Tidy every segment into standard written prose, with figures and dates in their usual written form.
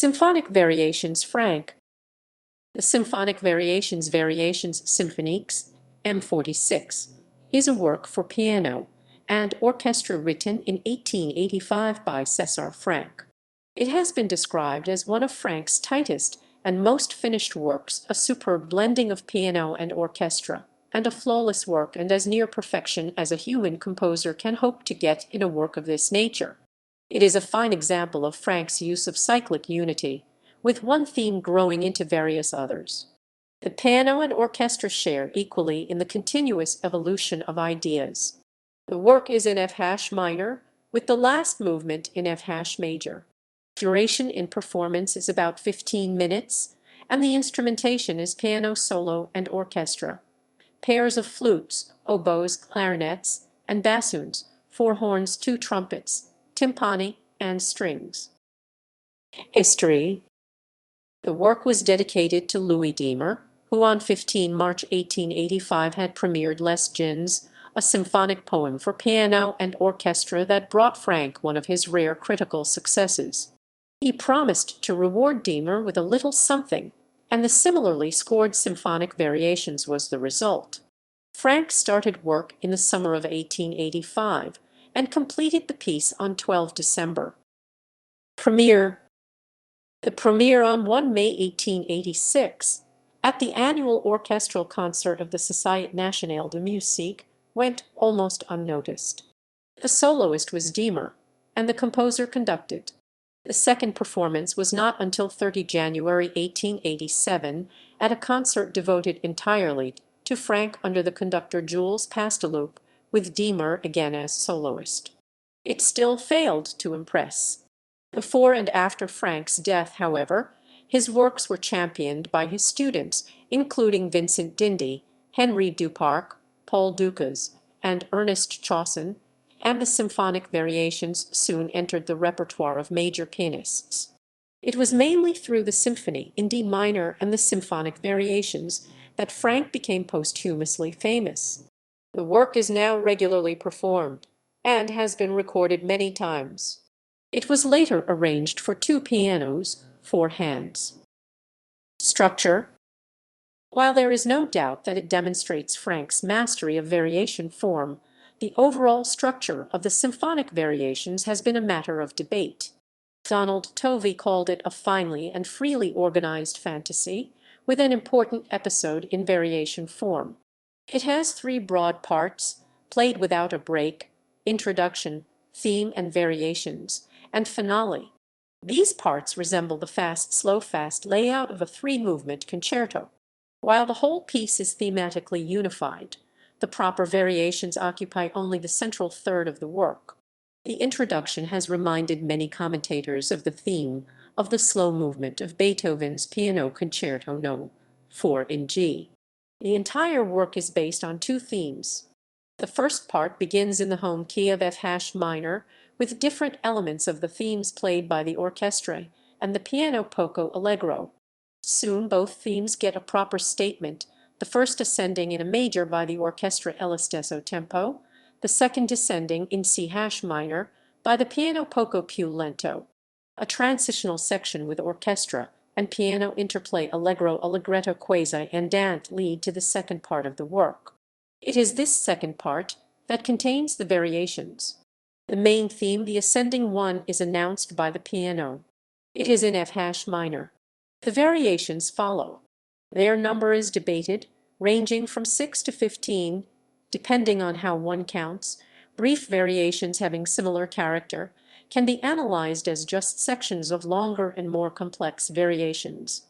Symphonic Variations Franck. The Symphonic Variations Symphoniques, M46, is a work for piano and orchestra written in 1885 by César Franck. It has been described as one of Franck's tightest and most finished works, a superb blending of piano and orchestra, and a flawless work and as near perfection as a human composer can hope to get in a work of this nature. It is a fine example of Franck's use of cyclic unity, with one theme growing into various others. The piano and orchestra share equally in the continuous evolution of ideas. The work is in F# minor, with the last movement in F# major. Duration in performance is about 15 minutes, and the instrumentation is piano solo and orchestra. Pairs of flutes, oboes, clarinets, and bassoons, 4 horns, 2 trumpets, timpani, and strings. History. The work was dedicated to Louis Diemer, who on 15 March 1885 had premiered Les Gens, a symphonic poem for piano and orchestra that brought Franck one of his rare critical successes. He promised to reward Diemer with a little something, and the similarly scored Symphonic Variations was the result. Franck started work in the summer of 1885 and completed the piece on 12 December. Premiere. The premiere on 1 May 1886, at the annual orchestral concert of the Société Nationale de Musique, went almost unnoticed. The soloist was Diemer, and the composer conducted. The second performance was not until 30 January 1887, at a concert devoted entirely to Franck under the conductor Jules Pasteloup, with Diemer again as soloist. It still failed to impress. Before and after Franck's death, however, his works were championed by his students, including Vincent d'Indy, Henri Duparc, Paul Dukas, and Ernest Chausson, and the Symphonic Variations soon entered the repertoire of major pianists. It was mainly through the Symphony in D minor and the Symphonic Variations that Franck became posthumously famous. The work is now regularly performed, and has been recorded many times. It was later arranged for 2 pianos, 4 hands. Structure. While there is no doubt that it demonstrates Franck's mastery of variation form, the overall structure of the Symphonic Variations has been a matter of debate. Donald Tovey called it a finely and freely organized fantasy, with an important episode in variation form. It has 3 broad parts, played without a break: introduction, theme and variations, and finale. These parts resemble the fast-slow-fast layout of a 3-movement concerto. While the whole piece is thematically unified, the proper variations occupy only the central third of the work. The introduction has reminded many commentators of the theme of the slow movement of Beethoven's Piano Concerto No. 4 in G. The entire work is based on 2 themes. The first part begins in the home key of F# minor, with different elements of the themes played by the orchestra and the piano poco allegro. Soon both themes get a proper statement, the first ascending in a major by the orchestra allo stesso tempo, the second descending in C# minor by the piano poco più lento. A transitional section with orchestra and piano interplay allegro, allegretto, quasi andante lead to the second part of the work. It is this second part that contains the variations. The main theme, the ascending one, is announced by the piano. It is in F# minor. The variations follow. Their number is debated, ranging from 6 to 15, depending on how one counts. Brief variations having similar character can be analyzed as just sections of longer and more complex variations.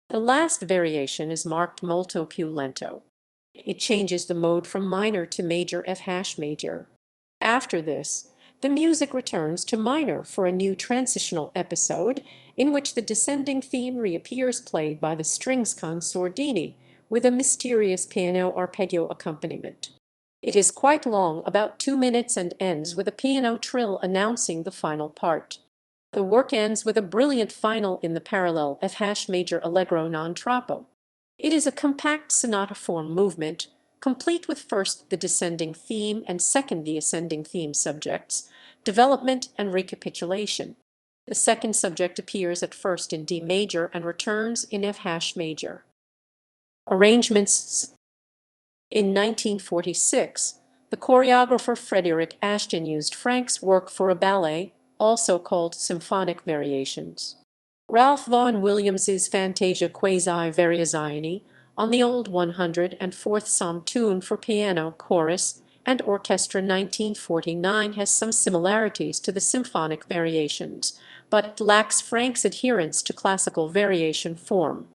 The last variation is marked molto più lento. It changes the mode from minor to major F# major. After this, the music returns to minor for a new transitional episode in which the descending theme reappears, played by the strings consordini with a mysterious piano arpeggio accompaniment. It is quite long, about 2 minutes, and ends with a piano trill announcing the final part. The work ends with a brilliant final in the parallel F# major allegro non troppo. It is a compact sonata-form movement, complete with first the descending theme and second the ascending theme subjects, development and recapitulation. The second subject appears at first in D major and returns in F hash major. Arrangements. In 1946, the choreographer Frederick Ashton used Franck's work for a ballet, also called Symphonic Variations. Ralph Vaughan Williams's Fantasia Quasi Variazioni on the Old 104th Psalm tune for piano, chorus, and orchestra 1949 has some similarities to the Symphonic Variations, but lacks Franck's adherence to classical variation form.